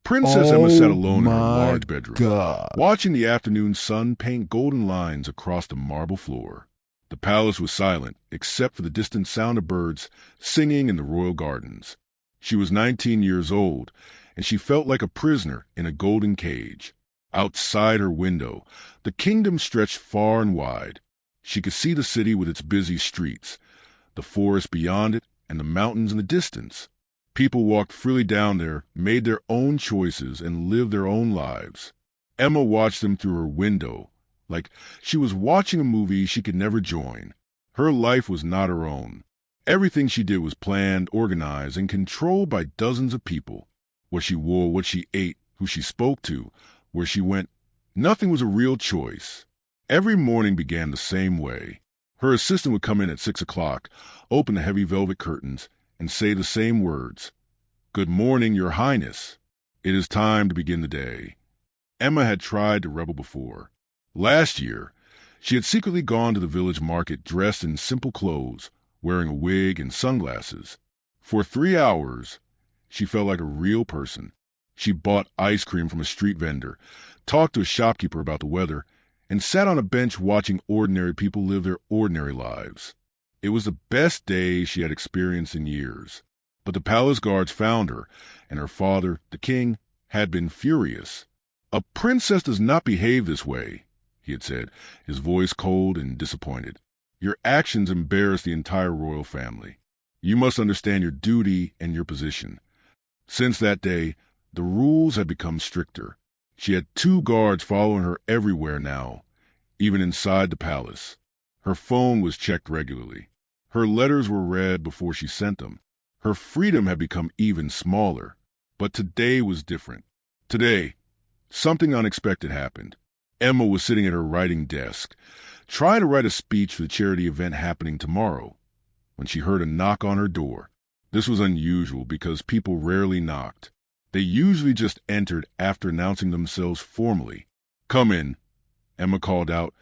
Princess Emma sat Oh alone in her my large bedroom, God. watching the afternoon sun paint golden lines across the marble floor. The palace was silent, except for the distant sound of birds singing in the royal gardens. She was 19 years old, and she felt like a prisoner in a golden cage. Outside her window, the kingdom stretched far and wide. She could see the city with its busy streets, the forest beyond it, and the mountains in the distance. People walked freely down there, made their own choices, and lived their own lives. Emma watched them through her window, like she was watching a movie she could never join. Her life was not her own. Everything she did was planned, organized, and controlled by dozens of people. What she wore, what she ate, who she spoke to, where she went, nothing was a real choice. Every morning began the same way. Her assistant would come in at 6 o'clock, open the heavy velvet curtains, and say the same words. "Good morning, Your Highness. It is time to begin the day." Emma had tried to rebel before. Last year, she had secretly gone to the village market dressed in simple clothes, wearing a wig and sunglasses. For 3 hours, she felt like a real person. She bought ice cream from a street vendor, talked to a shopkeeper about the weather, and sat on a bench watching ordinary people live their ordinary lives. It was the best day she had experienced in years. But the palace guards found her, and her father, the king, had been furious. "A princess does not behave this way," he had said, his voice cold and disappointed. "Your actions embarrass the entire royal family. You must understand your duty and your position." Since that day, the rules had become stricter. She had 2 guards following her everywhere now, even inside the palace. Her phone was checked regularly. Her letters were read before she sent them. Her freedom had become even smaller. But today was different. Today, something unexpected happened. Emma was sitting at her writing desk, trying to write a speech for the charity event happening tomorrow, when she heard a knock on her door. This was unusual because people rarely knocked. They usually just entered after announcing themselves formally. "Come in," Emma called out,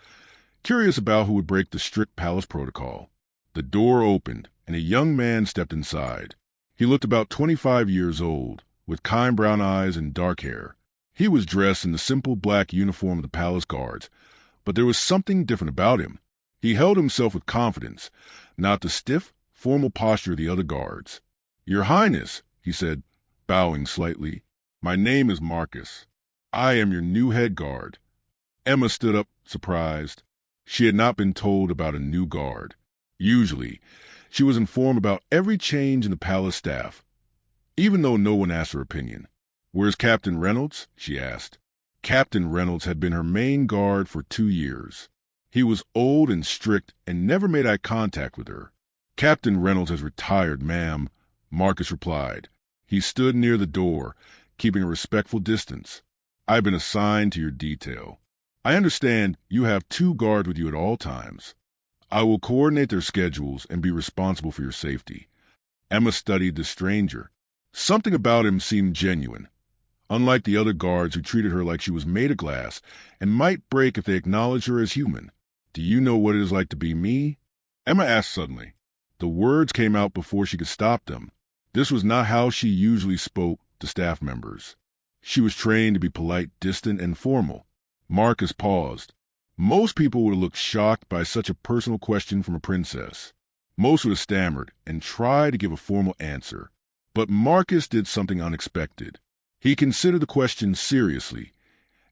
curious about who would break the strict palace protocol. The door opened, and a young man stepped inside. He looked about 25 years old, with kind brown eyes and dark hair. He was dressed in the simple black uniform of the palace guards, but there was something different about him. He held himself with confidence, not the stiff, formal posture of the other guards. "Your Highness," he said, bowing slightly, "my name is Marcus. I am your new head guard." Emma stood up, surprised. She had not been told about a new guard. Usually, she was informed about every change in the palace staff, even though no one asked her opinion. "Where's Captain Reynolds?" she asked. Captain Reynolds had been her main guard for 2 years. He was old and strict and never made eye contact with her. "Captain Reynolds has retired, ma'am," Marcus replied. He stood near the door, keeping a respectful distance. "I've been assigned to your detail. I understand you have 2 guards with you at all times. I will coordinate their schedules and be responsible for your safety." Emma studied the stranger. Something about him seemed genuine, unlike the other guards who treated her like she was made of glass and might break if they acknowledged her as human. "Do you know what it is like to be me?" Emma asked suddenly. The words came out before she could stop them. This was not how she usually spoke to staff members. She was trained to be polite, distant, and formal. Marcus paused. Most people would have looked shocked by such a personal question from a princess. Most would have stammered and tried to give a formal answer. But Marcus did something unexpected. He considered the question seriously,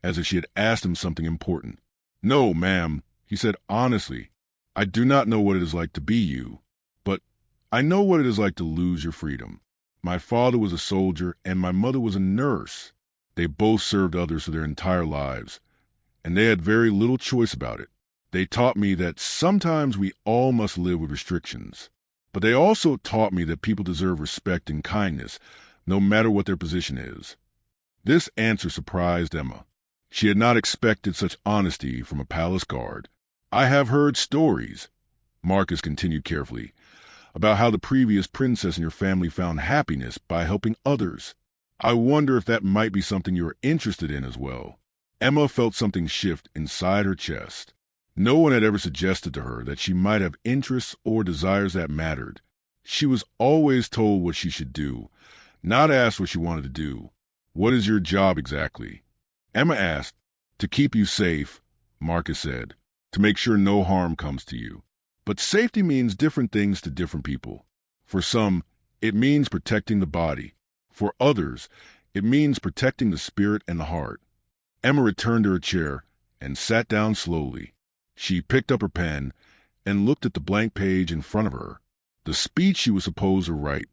as if she had asked him something important. "No, ma'am," he said honestly. "I do not know what it is like to be you, but I know what it is like to lose your freedom. My father was a soldier and my mother was a nurse. They both served others for their entire lives, and they had very little choice about it. They taught me that sometimes we all must live with restrictions. But they also taught me that people deserve respect and kindness, no matter what their position is." This answer surprised Emma. She had not expected such honesty from a palace guard. "I have heard stories," Marcus continued carefully, "about how the previous princess and your family found happiness by helping others. I wonder if that might be something you are interested in as well." Emma felt something shift inside her chest. No one had ever suggested to her that she might have interests or desires that mattered. She was always told what she should do, not asked what she wanted to do. "What is your job exactly?" Emma asked. "To keep you safe," Marcus said, "to make sure no harm comes to you. But safety means different things to different people. For some, it means protecting the body. For others, it means protecting the spirit and the heart." Emma returned to her chair and sat down slowly. She picked up her pen and looked at the blank page in front of her. The speech she was supposed to write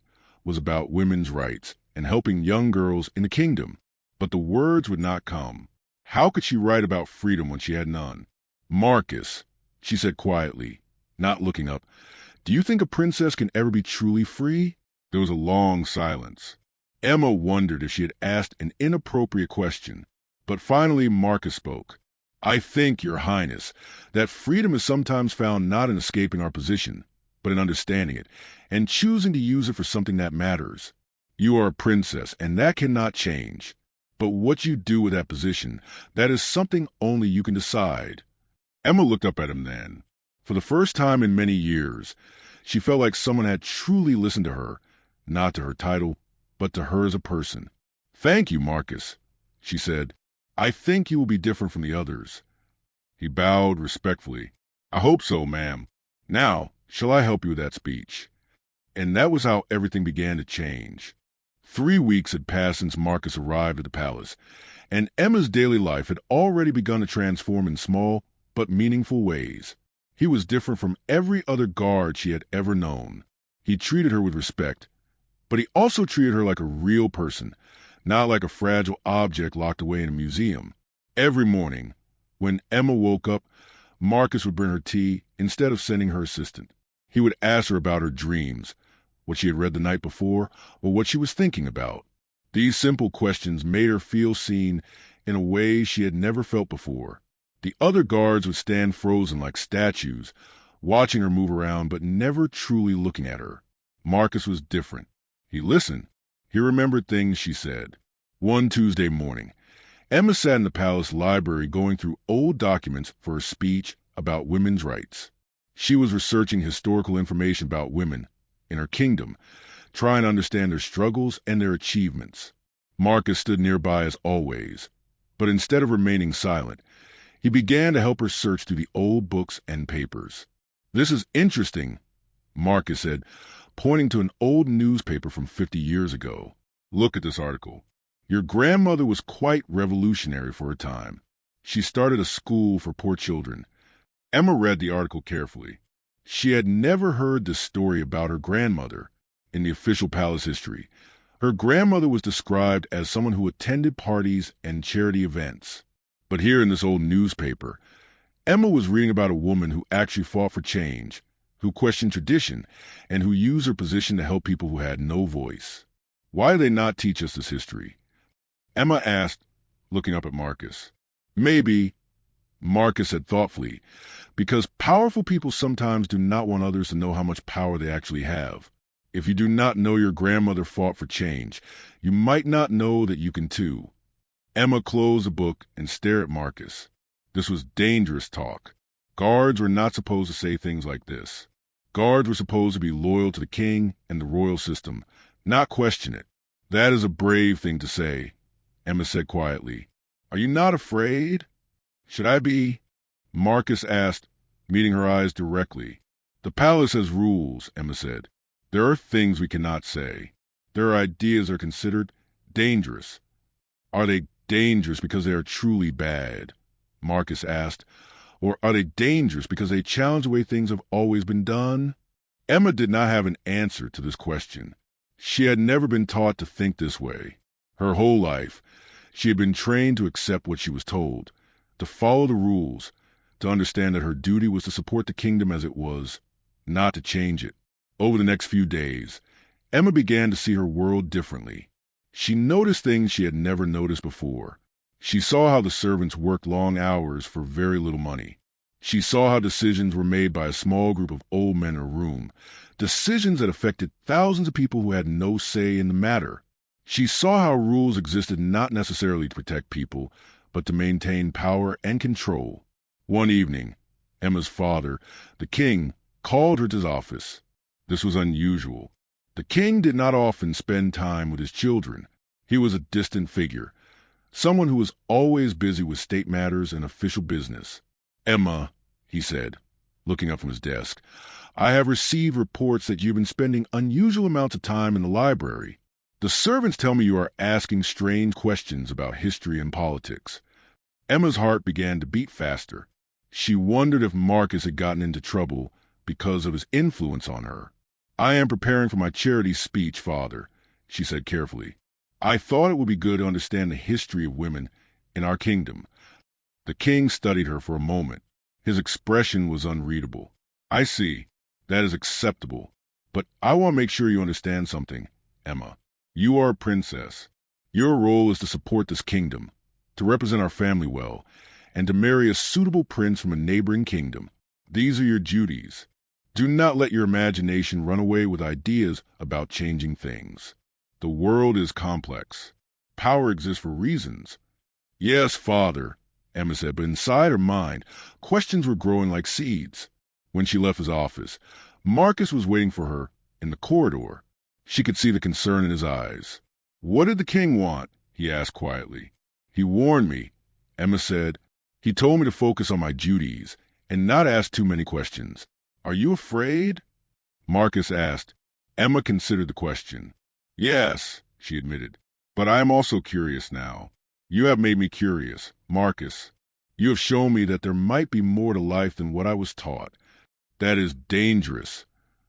was about women's rights and helping young girls in the kingdom, but the words would not come. How could she write about freedom when she had none? "Marcus," she said quietly, not looking up, "do you think a princess can ever be truly free?" There was a long silence. Emma wondered if she had asked an inappropriate question, but finally Marcus spoke. "I think, Your Highness, that freedom is sometimes found not in escaping our position, but in understanding it and choosing to use it for something that matters. You are a princess, and that cannot change. But what you do with that position, that is something only you can decide." Emma looked up at him then. For the first time in many years, she felt like someone had truly listened to her, not to her title, but to her as a person. "Thank you, Marcus," she said. "I think you will be different from the others." He bowed respectfully. "I hope so, ma'am. Now, shall I help you with that speech?" And that was how everything began to change. 3 weeks had passed since Marcus arrived at the palace, and Emma's daily life had already begun to transform in small but meaningful ways. He was different from every other guard she had ever known. He treated her with respect, but he also treated her like a real person, not like a fragile object locked away in a museum. Every morning, when Emma woke up, Marcus would bring her tea instead of sending her assistant. He would ask her about her dreams, what she had read the night before, or what she was thinking about. These simple questions made her feel seen in a way she had never felt before. The other guards would stand frozen like statues, watching her move around but never truly looking at her. Marcus was different. He listened. He remembered things she said. One Tuesday morning, Emma sat in the palace library going through old documents for a speech about women's rights. She was researching historical information about women in her kingdom, trying to understand their struggles and their achievements. Marcus stood nearby as always, but instead of remaining silent, he began to help her search through the old books and papers. "This is interesting," Marcus said, pointing to an old newspaper from 50 years ago. "Look at this article. Your grandmother was quite revolutionary for her time. She started a school for poor children." Emma read the article carefully. She had never heard this story about her grandmother in the official palace history. Her grandmother was described as someone who attended parties and charity events. But here in this old newspaper, Emma was reading about a woman who actually fought for change, who questioned tradition, and who used her position to help people who had no voice. Why do they not teach us this history? Emma asked, looking up at Marcus. "Maybe," Marcus said thoughtfully, "because powerful people sometimes do not want others to know how much power they actually have. If you do not know your grandmother fought for change, you might not know that you can too." Emma closed the book and stared at Marcus. This was dangerous talk. Guards were not supposed to say things like this. Guards were supposed to be loyal to the king and the royal system, not question it. "That is a brave thing to say," Emma said quietly. "Are you not afraid?" "Should I be?" Marcus asked, meeting her eyes directly. "The palace has rules," Emma said. "There are things we cannot say. There are ideas that are considered dangerous." "Are they dangerous because they are truly bad?" Marcus asked. "Or are they dangerous because they challenge the way things have always been done?" Emma did not have an answer to this question. She had never been taught to think this way. Her whole life, she had been trained to accept what she was told, to follow the rules, to understand that her duty was to support the kingdom as it was, not to change it. Over the next few days, Emma began to see her world differently. She noticed things she had never noticed before. She saw how the servants worked long hours for very little money. She saw how decisions were made by a small group of old men in a room, decisions that affected thousands of people who had no say in the matter. She saw how rules existed not necessarily to protect people, but to maintain power and control. One evening, Emma's father, the king, called her to his office. This was unusual. The king did not often spend time with his children. He was a distant figure, someone who was always busy with state matters and official business. "Emma," he said, looking up from his desk, "I have received reports that you've been spending unusual amounts of time in the library. The servants tell me you are asking strange questions about history and politics." Emma's heart began to beat faster. She wondered if Marcus had gotten into trouble because of his influence on her. "I am preparing for my charity speech, Father," she said carefully. "I thought it would be good to understand the history of women in our kingdom." The king studied her for a moment. His expression was unreadable. "I see. That is acceptable. But I want to make sure you understand something, Emma. You are a princess. Your role is to support this kingdom, to represent our family well, and to marry a suitable prince from a neighboring kingdom. These are your duties. Do not let your imagination run away with ideas about changing things. The world is complex. Power exists for reasons." "Yes, Father," Emma said, but inside her mind, questions were growing like seeds. When she left his office, Marcus was waiting for her in the corridor. She could see the concern in his eyes. "What did the king want?" he asked quietly. "He warned me," Emma said. "He told me to focus on my duties and not ask too many questions." "Are you afraid?" Marcus asked. Emma considered the question. "Yes," she admitted, "but I am also curious now. You have made me curious, Marcus. You have shown me that there might be more to life than what I was taught." "That is dangerous,"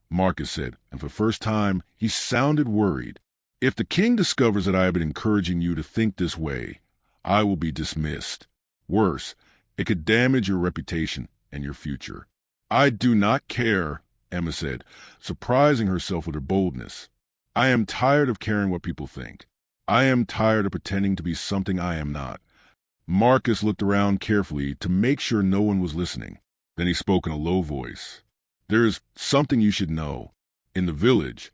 Marcus said, and for the first time he sounded worried. "If the king discovers that I have been encouraging you to think this way, I will be dismissed. Worse, it could damage your reputation and your future." "I do not care," Emma said, surprising herself with her boldness. "I am tired of caring what people think. I am tired of pretending to be something I am not." Marcus looked around carefully to make sure no one was listening. Then he spoke in a low voice. "There is something you should know. In the village,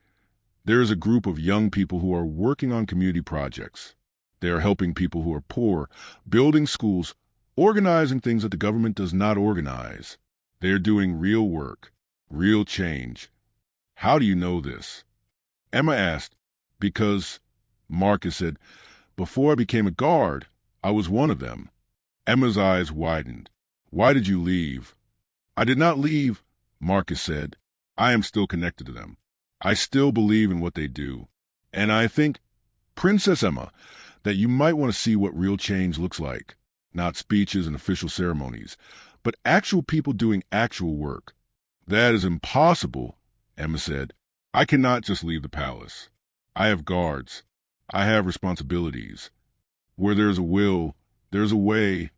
there is a group of young people who are working on community projects. They are helping people who are poor, building schools, organizing things that the government does not organize. They are doing real work, real change." "How do you know this?" Emma asked. "Because," Marcus said, "before I became a guard, I was one of them." Emma's eyes widened. "Why did you leave?" "I did not leave," Marcus said. "I am still connected to them. I still believe in what they do. And I think, Princess Emma, that you might want to see what real change looks like. Not speeches and official ceremonies, but actual people doing actual work." "That is impossible," Emma said. "I cannot just leave the palace. I have guards. I have responsibilities. Where there is a will, there is a way,"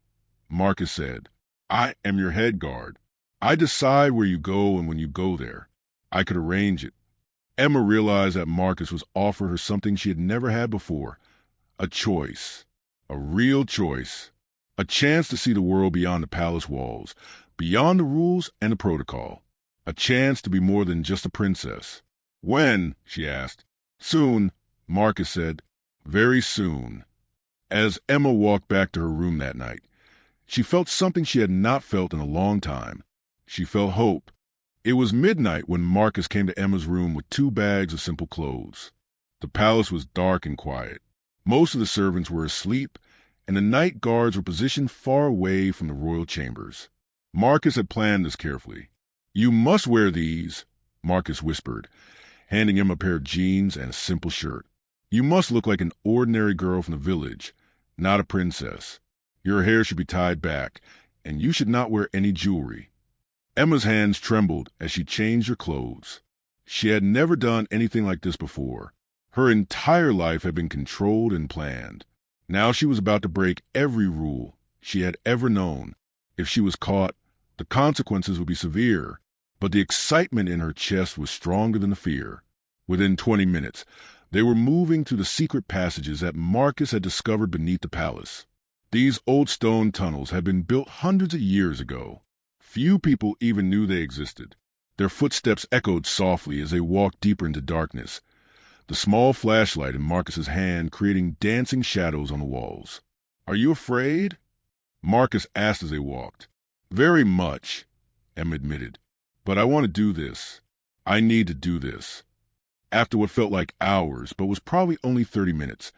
Marcus said. "I am your head guard. I decide where you go and when you go there. I could arrange it." Emma realized that Marcus was offering her something she had never had before. A choice. A real choice. A chance to see the world beyond the palace walls, beyond the rules and the protocol. A chance to be more than just a princess. "When?" she asked. "Soon," Marcus said. "Very soon." As Emma walked back to her room that night, she felt something she had not felt in a long time. She felt hope. It was midnight when Marcus came to Emma's room with 2 bags of simple clothes. The palace was dark and quiet. Most of the servants were asleep, and the night guards were positioned far away from the royal chambers. Marcus had planned this carefully. "You must wear these," Marcus whispered, handing him a pair of jeans and a simple shirt. "You must look like an ordinary girl from the village, not a princess. Your hair should be tied back, and you should not wear any jewelry." Emma's hands trembled as she changed her clothes. She had never done anything like this before. Her entire life had been controlled and planned. Now she was about to break every rule she had ever known. If she was caught, the consequences would be severe, but the excitement in her chest was stronger than the fear. Within 20 minutes, they were moving through the secret passages that Marcus had discovered beneath the palace. These old stone tunnels had been built hundreds of years ago. Few people even knew they existed. Their footsteps echoed softly as they walked deeper into darkness, the small flashlight in Marcus's hand creating dancing shadows on the walls. "Are you afraid?" Marcus asked as they walked. "Very much," Emma admitted. "But I want to do this. I need to do this." After what felt like hours, but was probably only 30 minutes,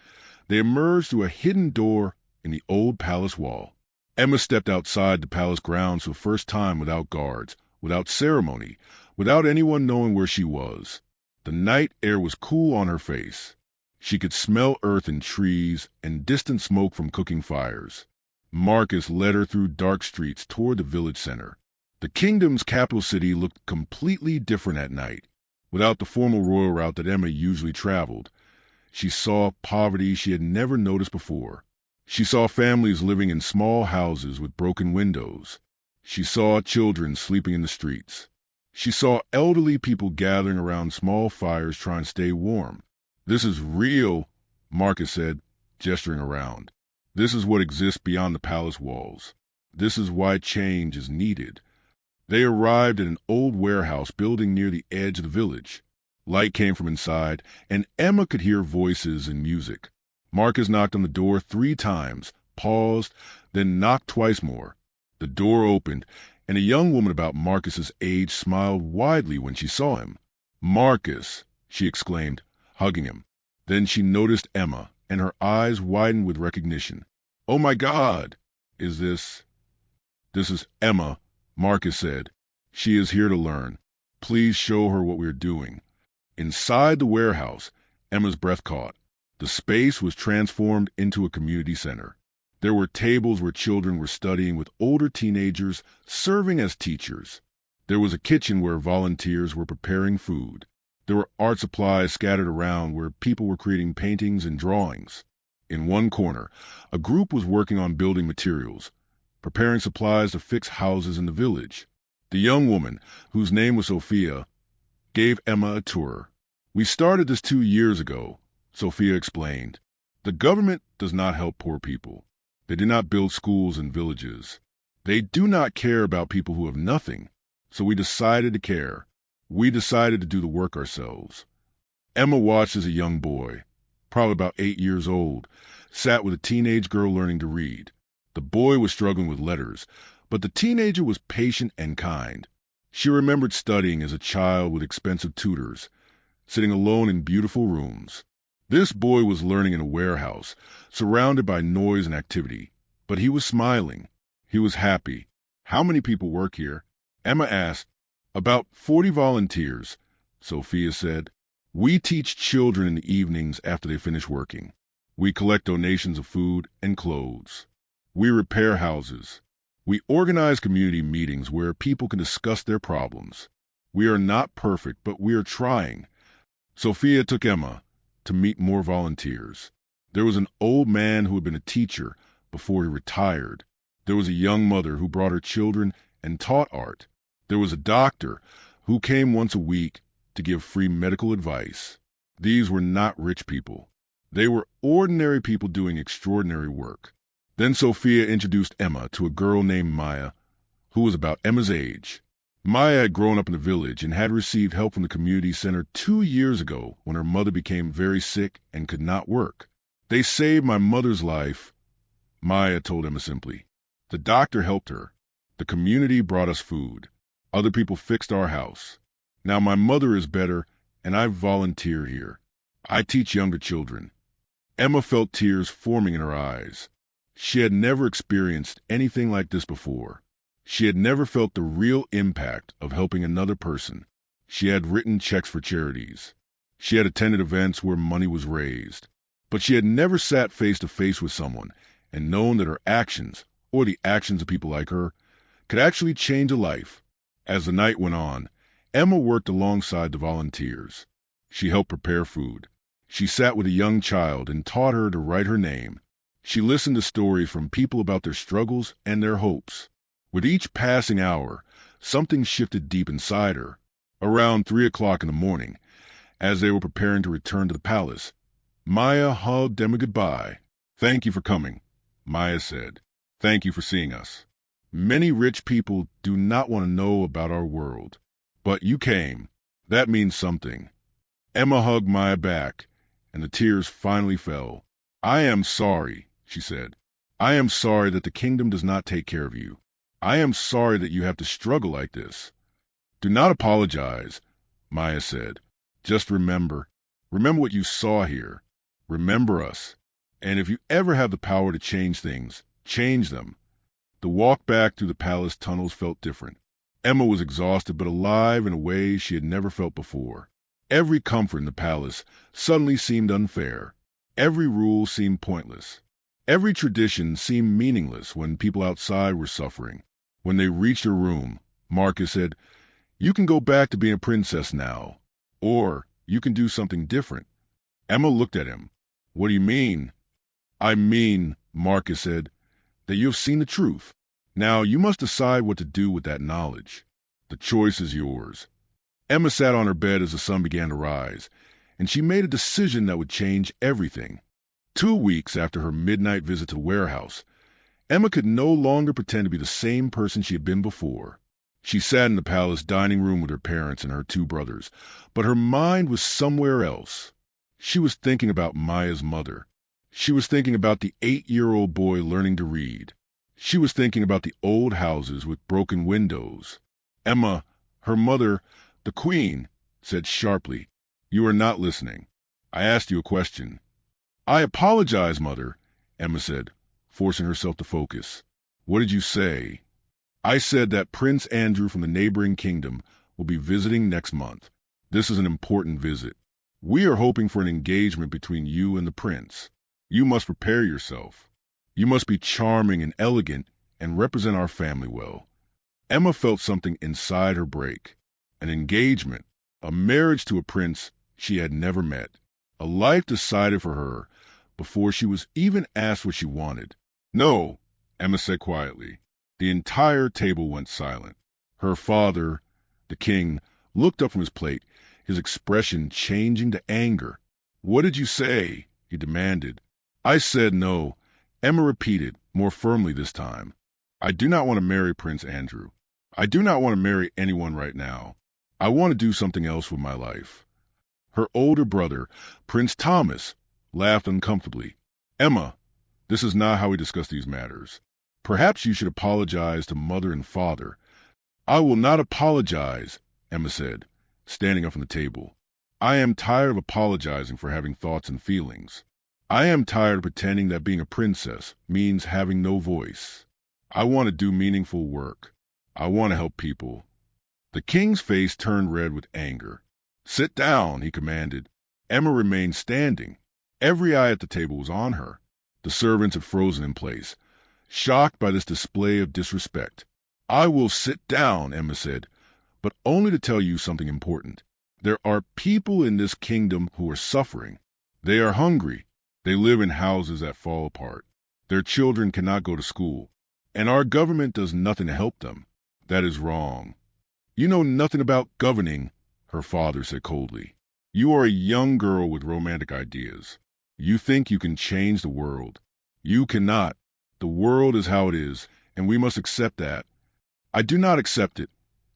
They emerged through a hidden door in the old palace wall. Emma stepped outside the palace grounds for the first time without guards, without ceremony, without anyone knowing where she was. The night air was cool on her face. She could smell earth and trees and distant smoke from cooking fires. Marcus led her through dark streets toward the village center. The kingdom's capital city looked completely different at night. Without the formal royal route that Emma usually traveled, she saw poverty she had never noticed before. She saw families living in small houses with broken windows. She saw children sleeping in the streets. She saw elderly people gathering around small fires trying to stay warm. "This is real," Marcus said, gesturing around. "This is what exists beyond the palace walls. This is why change is needed." They arrived at an old warehouse building near the edge of the village. Light came from inside, and Emma could hear voices and music. Marcus knocked on the door 3 times, paused, then knocked twice more. The door opened, and a young woman about Marcus's age smiled widely when she saw him. "Marcus," she exclaimed, hugging him. Then she noticed Emma, and her eyes widened with recognition. "Oh my God! Is this—" "This is Emma," Marcus said. "She is here to learn. Please show her what we're doing." Inside the warehouse, Emma's breath caught. The space was transformed into a community center. There were tables where children were studying with older teenagers serving as teachers. There was a kitchen where volunteers were preparing food. There were art supplies scattered around where people were creating paintings and drawings. In one corner, a group was working on building materials, preparing supplies to fix houses in the village. The young woman, whose name was Sophia, gave Emma a tour. "We started this 2 years ago," Sophia explained. "The government does not help poor people. They do not build schools and villages. They do not care about people who have nothing. So we decided to care. We decided to do the work ourselves." Emma watched as a young boy, probably about 8 years old, sat with a teenage girl learning to read. The boy was struggling with letters, but the teenager was patient and kind. She remembered studying as a child with expensive tutors, sitting alone in beautiful rooms. This boy was learning in a warehouse, surrounded by noise and activity, but he was smiling. He was happy. "How many people work here?" Emma asked. "About 40 volunteers," Sophia said. "We teach children in the evenings after they finish working. We collect donations of food and clothes. We repair houses. We organize community meetings where people can discuss their problems. We are not perfect, but we are trying." Sophia took Emma to meet more volunteers. There was an old man who had been a teacher before he retired. There was a young mother who brought her children and taught art. There was a doctor who came once a week to give free medical advice. These were not rich people. They were ordinary people doing extraordinary work. Then Sophia introduced Emma to a girl named Maya, who was about Emma's age. Maya had grown up in the village and had received help from the community center 2 years ago when her mother became very sick and could not work. "They saved my mother's life," Maya told Emma simply. "The doctor helped her. The community brought us food. Other people fixed our house. Now my mother is better, and I volunteer here. I teach younger children." Emma felt tears forming in her eyes. She had never experienced anything like this before. She had never felt the real impact of helping another person. She had written checks for charities. She had attended events where money was raised. But she had never sat face to face with someone and known that her actions, or the actions of people like her, could actually change a life. As the night went on, Emma worked alongside the volunteers. She helped prepare food. She sat with a young child and taught her to write her name. She listened to stories from people about their struggles and their hopes. With each passing hour, something shifted deep inside her. Around 3 o'clock in the morning, as they were preparing to return to the palace, Maya hugged Emma goodbye. "Thank you for coming," Maya said. "Thank you for seeing us. Many rich people do not want to know about our world. But you came. That means something." Emma hugged Maya back, and the tears finally fell. "I am sorry," she said. "I am sorry that the kingdom does not take care of you. I am sorry that you have to struggle like this." "Do not apologize," Maya said. "Just remember what you saw here. Remember us. And if you ever have the power to change things, change them. The walk back through the palace tunnels felt different. Emma was exhausted but alive in a way she had never felt before. Every comfort in the palace suddenly seemed unfair. Every rule seemed pointless. Every tradition seemed meaningless when people outside were suffering. When they reached her room, Marcus said, "You can go back to being a princess now. Or you can do something different." Emma looked at him. "What do you mean?" "I mean," Marcus said, "that you have seen the truth. Now you must decide what to do with that knowledge. The choice is yours." Emma sat on her bed as the sun began to rise, and she made a decision that would change everything. 2 weeks after her midnight visit to the warehouse, Emma could no longer pretend to be the same person she had been before. She sat in the palace dining room with her parents and her 2 brothers, but her mind was somewhere else. She was thinking about Maya's mother. She was thinking about the 8-year-old boy learning to read. She was thinking about the old houses with broken windows. Emma, her mother, the queen, said sharply, "You are not listening. I asked you a question." "I apologize, Mother," Emma said, forcing herself to focus. "What did you say?" "I said that Prince Andrew from the neighboring kingdom will be visiting next month. This is an important visit. We are hoping for an engagement between you and the prince. You must prepare yourself. You must be charming and elegant and represent our family well." Emma felt something inside her break. An engagement, a marriage to a prince she had never met, a life decided for her before she was even asked what she wanted. "No," Emma said quietly. The entire table went silent. Her father, the king, looked up from his plate, his expression changing to anger. "What did you say?" he demanded. "I said no," Emma repeated, more firmly this time. "I do not want to marry Prince Andrew. I do not want to marry anyone right now. I want to do something else with my life." Her older brother, Prince Thomas, laughed uncomfortably. "Emma, this is not how we discuss these matters. Perhaps you should apologize to Mother and Father." "I will not apologize," Emma said, standing up from the table. "I am tired of apologizing for having thoughts and feelings. I am tired of pretending that being a princess means having no voice. I want to do meaningful work. I want to help people." The king's face turned red with anger. "Sit down," he commanded. Emma remained standing. Every eye at the table was on her. The servants had frozen in place, shocked by this display of disrespect. "I will sit down," Emma said, "but only to tell you something important. There are people in this kingdom who are suffering. They are hungry. They live in houses that fall apart. Their children cannot go to school, and our government does nothing to help them. That is wrong." "You know nothing about governing," her father said coldly. "You are a young girl with romantic ideas. You think you can change the world. You cannot. The world is how it is, and we must accept that." "I do not accept it,"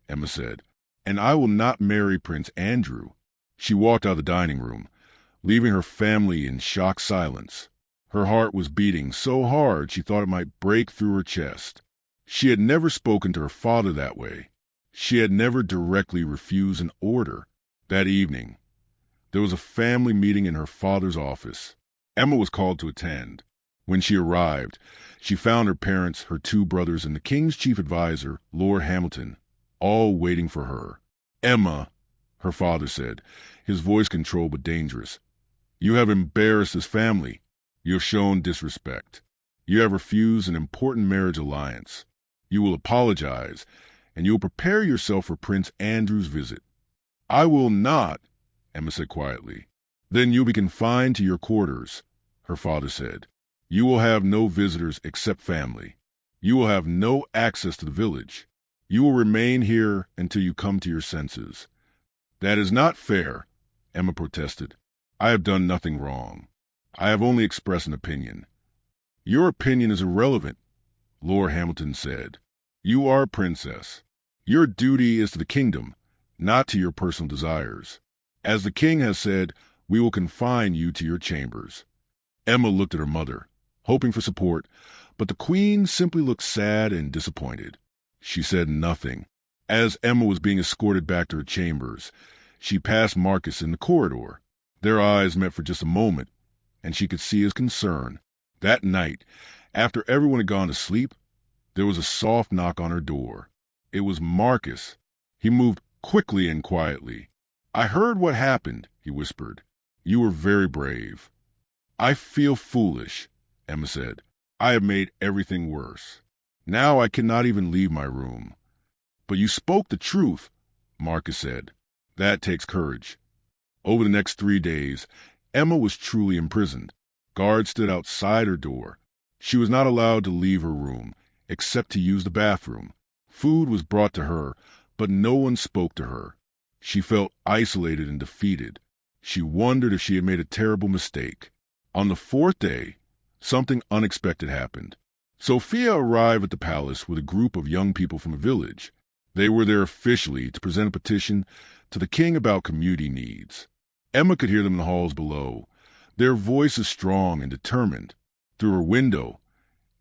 Emma said, "and I will not marry Prince Andrew." She walked out of the dining room, leaving her family in shocked silence. Her heart was beating so hard she thought it might break through her chest. She had never spoken to her father that way. She had never directly refused an order. That evening, there was a family meeting in her father's office. Emma was called to attend. When she arrived, she found her parents, her 2 brothers, and the king's chief advisor, Lord Hamilton, all waiting for her. "Emma," her father said, his voice controlled but dangerous, "you have embarrassed this family. You have shown disrespect. You have refused an important marriage alliance. You will apologize, and you will prepare yourself for Prince Andrew's visit." "I will not," Emma said quietly. "Then you'll be confined to your quarters," her father said. "You will have no visitors except family. You will have no access to the village. You will remain here until you come to your senses." "That is not fair," Emma protested. "I have done nothing wrong. I have only expressed an opinion." "Your opinion is irrelevant," Lord Hamilton said. "You are a princess. Your duty is to the kingdom, not to your personal desires. As the king has said, we will confine you to your chambers." Emma looked at her mother, hoping for support, but the queen simply looked sad and disappointed. She said nothing. As Emma was being escorted back to her chambers, she passed Marcus in the corridor. Their eyes met for just a moment, and she could see his concern. That night, after everyone had gone to sleep, there was a soft knock on her door. It was Marcus. He moved quickly and quietly. "I heard what happened," he whispered. "You were very brave." "I feel foolish," Emma said. "I have made everything worse. Now I cannot even leave my room." "But you spoke the truth," Marcus said. "That takes courage." Over the next 3 days, Emma was truly imprisoned. Guards stood outside her door. She was not allowed to leave her room, except to use the bathroom. Food was brought to her, but no one spoke to her. She felt isolated and defeated. She wondered if she had made a terrible mistake. On the 4th day, something unexpected happened. Sophia arrived at the palace with a group of young people from the village. They were there officially to present a petition to the king about community needs. Emma could hear them in the halls below, their voices strong and determined. Through her window,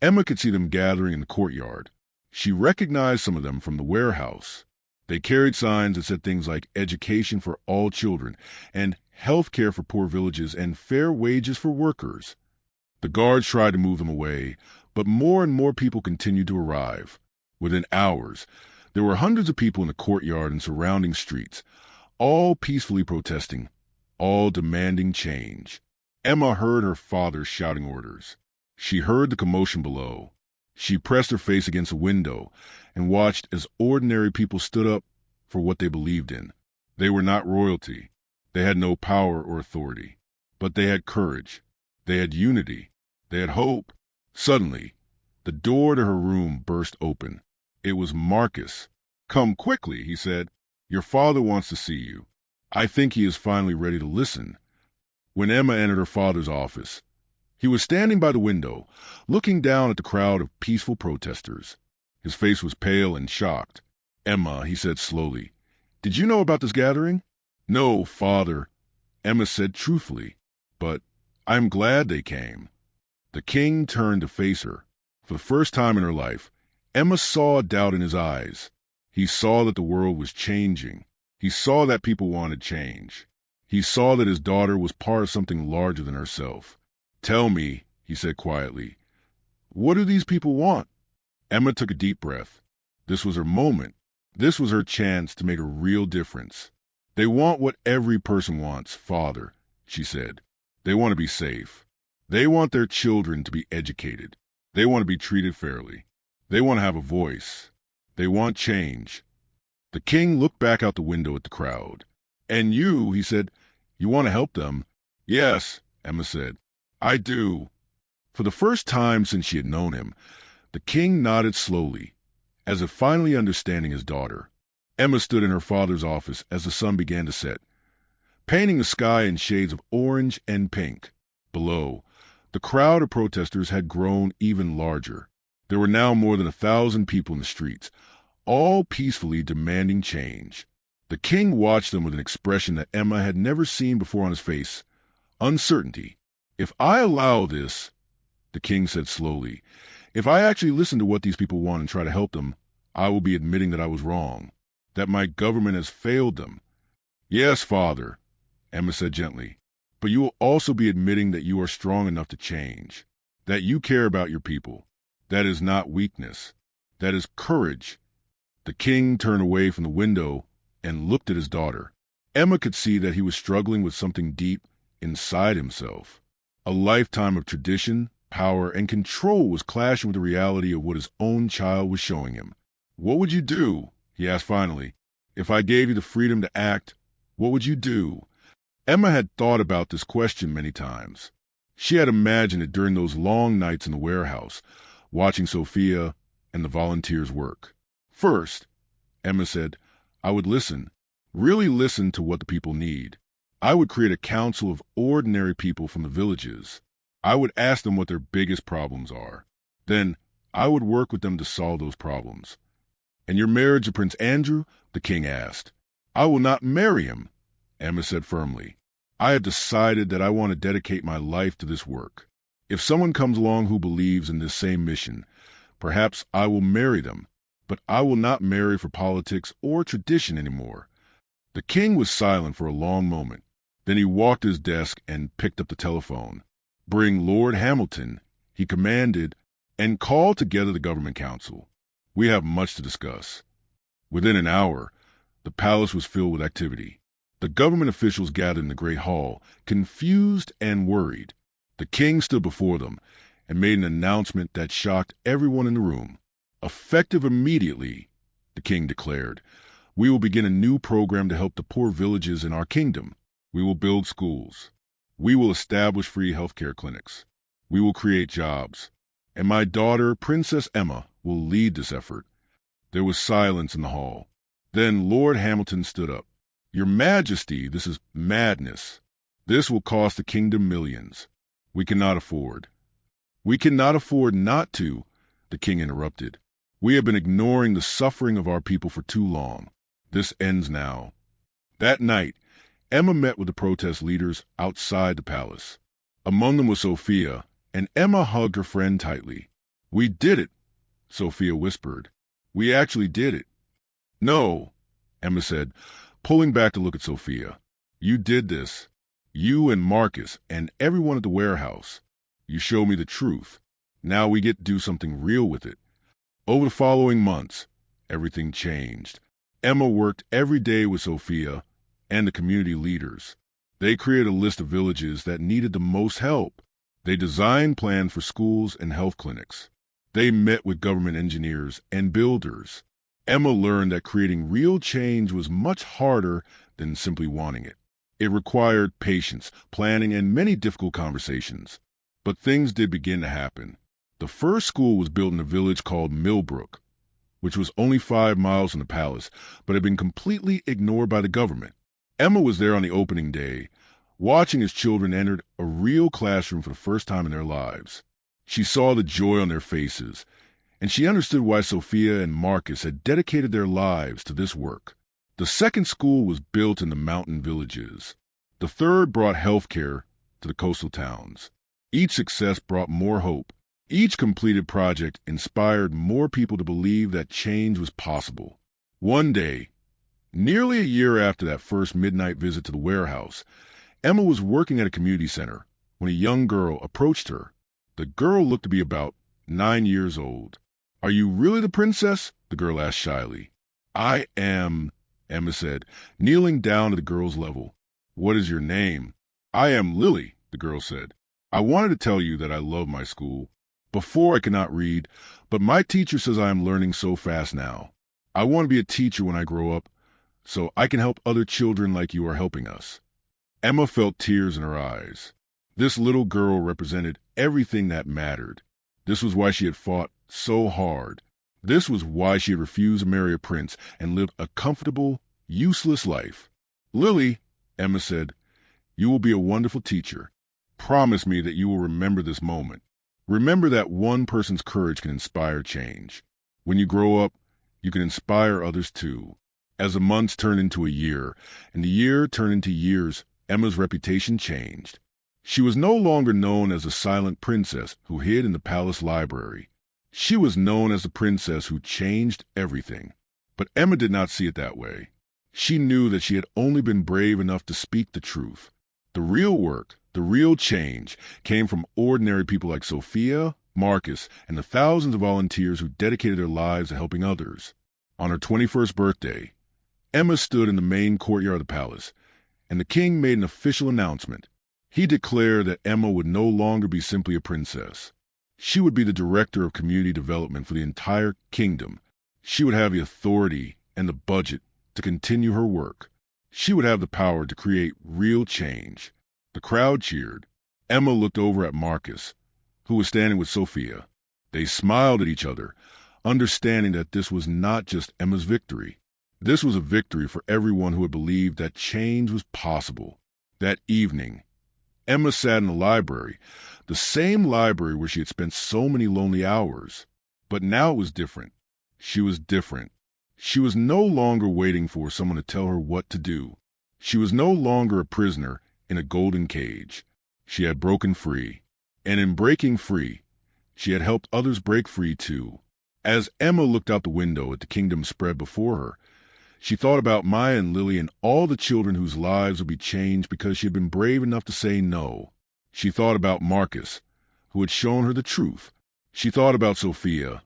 Emma could see them gathering in the courtyard. She recognized some of them from the warehouse. They carried signs that said things like education for all children and health care for poor villages and fair wages for workers. The guards tried to move them away, but more and more people continued to arrive. Within hours, there were hundreds of people in the courtyard and surrounding streets, all peacefully protesting, all demanding change. Emma heard her father shouting orders. She heard the commotion below. She pressed her face against a window and watched as ordinary people stood up for what they believed in. They were not royalty. They had no power or authority. But they had courage. They had unity. They had hope. Suddenly, the door to her room burst open. It was Marcus. "Come quickly," he said. "Your father wants to see you. I think he is finally ready to listen." When Emma entered her father's office, he was standing by the window, looking down at the crowd of peaceful protesters. His face was pale and shocked. "Emma," he said slowly, "did you know about this gathering?" "No, father," Emma said truthfully, "but I'm glad they came." The king turned to face her. For the first time in her life, Emma saw doubt in his eyes. He saw that the world was changing. He saw that people wanted change. He saw that his daughter was part of something larger than herself. "Tell me," he said quietly, "what do these people want?" Emma took a deep breath. This was her moment. This was her chance to make a real difference. "They want what every person wants, father," she said. "They want to be safe. They want their children to be educated. They want to be treated fairly. They want to have a voice. They want change." The king looked back out the window at the crowd. "And you," he said, "you want to help them?" "Yes," Emma said, "I do." For the first time since she had known him, the king nodded slowly, as if finally understanding his daughter. Emma stood in her father's office as the sun began to set, painting the sky in shades of orange and pink. Below, the crowd of protesters had grown even larger. There were now more than 1,000 people in the streets, all peacefully demanding change. The king watched them with an expression that Emma had never seen before on his face: uncertainty. "If I allow this," the king said slowly, "if I actually listen to what these people want and try to help them, I will be admitting that I was wrong, that my government has failed them." "Yes, father," Emma said gently, "but you will also be admitting that you are strong enough to change, that you care about your people. That is not weakness. That is courage." The king turned away from the window and looked at his daughter. Emma could see that he was struggling with something deep inside himself. A lifetime of tradition, power, and control was clashing with the reality of what his own child was showing him. "What would you do?" he asked finally. "If I gave you the freedom to act, what would you do?" Emma had thought about this question many times. She had imagined it during those long nights in the warehouse, watching Sophia and the volunteers work. "First," Emma said, "I would listen, really listen to what the people need. I would create a council of ordinary people from the villages. I would ask them what their biggest problems are. Then I would work with them to solve those problems." "And your marriage to Prince Andrew?" the king asked. "I will not marry him," Emma said firmly. "I have decided that I want to dedicate my life to this work. If someone comes along who believes in this same mission, perhaps I will marry them, but I will not marry for politics or tradition anymore." The king was silent for a long moment. Then he walked to his desk and picked up the telephone. Bring Lord Hamilton, he commanded, and call together the government council. We have much to discuss. Within an hour, the palace was filled with activity. The government officials gathered in the great hall, confused and worried. The king stood before them and made an announcement that shocked everyone in the room. Effective immediately, the king declared, we will begin a new program to help the poor villages in our kingdom. We will build schools. We will establish free healthcare clinics. We will create jobs. And my daughter, Princess Emma, will lead this effort. There was silence in the hall. Then Lord Hamilton stood up. Your Majesty, this is madness. This will cost the kingdom millions. We cannot afford. We cannot afford not to, the king interrupted. We have been ignoring the suffering of our people for too long. This ends now. That night, Emma met with the protest leaders outside the palace. Among them was Sophia, and Emma hugged her friend tightly. We did it, Sophia whispered. We actually did it. No, Emma said, pulling back to look at Sophia. You did this. You and Marcus and everyone at the warehouse. You showed me the truth. Now we get to do something real with it. Over the following months, everything changed. Emma worked every day with Sophia and the community leaders. They created a list of villages that needed the most help. They designed plans for schools and health clinics. They met with government engineers and builders. Emma learned that creating real change was much harder than simply wanting it. It required patience, planning, and many difficult conversations. But things did begin to happen. The first school was built in a village called Millbrook, which was only 5 miles from the palace, but had been completely ignored by the government. Emma was there on the opening day, watching as children entered a real classroom for the first time in their lives. She saw the joy on their faces, and she understood why Sophia and Marcus had dedicated their lives to this work. The second school was built in the mountain villages. The third brought health care to the coastal towns. Each success brought more hope. Each completed project inspired more people to believe that change was possible. One day, nearly a year after that first midnight visit to the warehouse, Emma was working at a community center when a young girl approached her. The girl looked to be about 9 years old. Are you really the princess? The girl asked shyly. I am, Emma said, kneeling down to the girl's level. What is your name? I am Lily, the girl said. I wanted to tell you that I love my school. Before I could not read, but my teacher says I am learning so fast now. I want to be a teacher when I grow up, so I can help other children like you are helping us. Emma felt tears in her eyes. This little girl represented everything that mattered. This was why she had fought so hard. This was why she had refused to marry a prince and lived a comfortable, useless life. Lily, Emma said, you will be a wonderful teacher. Promise me that you will remember this moment. Remember that one person's courage can inspire change. When you grow up, you can inspire others too. As the months turned into a year, and the year turned into years, Emma's reputation changed. She was no longer known as the silent princess who hid in the palace library. She was known as the princess who changed everything. But Emma did not see it that way. She knew that she had only been brave enough to speak the truth. The real work, the real change, came from ordinary people like Sophia, Marcus, and the thousands of volunteers who dedicated their lives to helping others. On her 21st birthday, Emma stood in the main courtyard of the palace, and the king made an official announcement. He declared that Emma would no longer be simply a princess. She would be the director of community development for the entire kingdom. She would have the authority and the budget to continue her work. She would have the power to create real change. The crowd cheered. Emma looked over at Marcus, who was standing with Sophia. They smiled at each other, understanding that this was not just Emma's victory. This was a victory for everyone who had believed that change was possible. That evening, Emma sat in the library, the same library where she had spent so many lonely hours. But now it was different. She was different. She was no longer waiting for someone to tell her what to do. She was no longer a prisoner in a golden cage. She had broken free. And in breaking free, she had helped others break free too. As Emma looked out the window at the kingdom spread before her, she thought about Maya and Lily and all the children whose lives would be changed because she had been brave enough to say no. She thought about Marcus, who had shown her the truth. She thought about Sophia,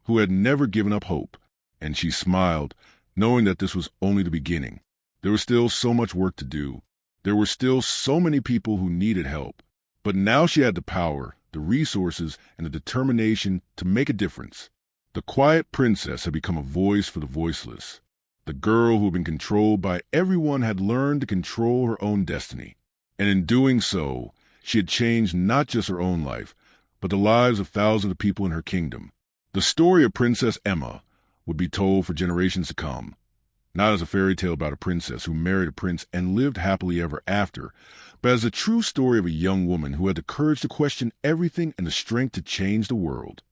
who had never given up hope, and she smiled, knowing that this was only the beginning. There was still so much work to do. There were still so many people who needed help. But now she had the power, the resources, and the determination to make a difference. The quiet princess had become a voice for the voiceless. The girl who had been controlled by everyone had learned to control her own destiny. And in doing so, she had changed not just her own life, but the lives of thousands of people in her kingdom. The story of Princess Emma would be told for generations to come, not as a fairy tale about a princess who married a prince and lived happily ever after, but as a true story of a young woman who had the courage to question everything and the strength to change the world.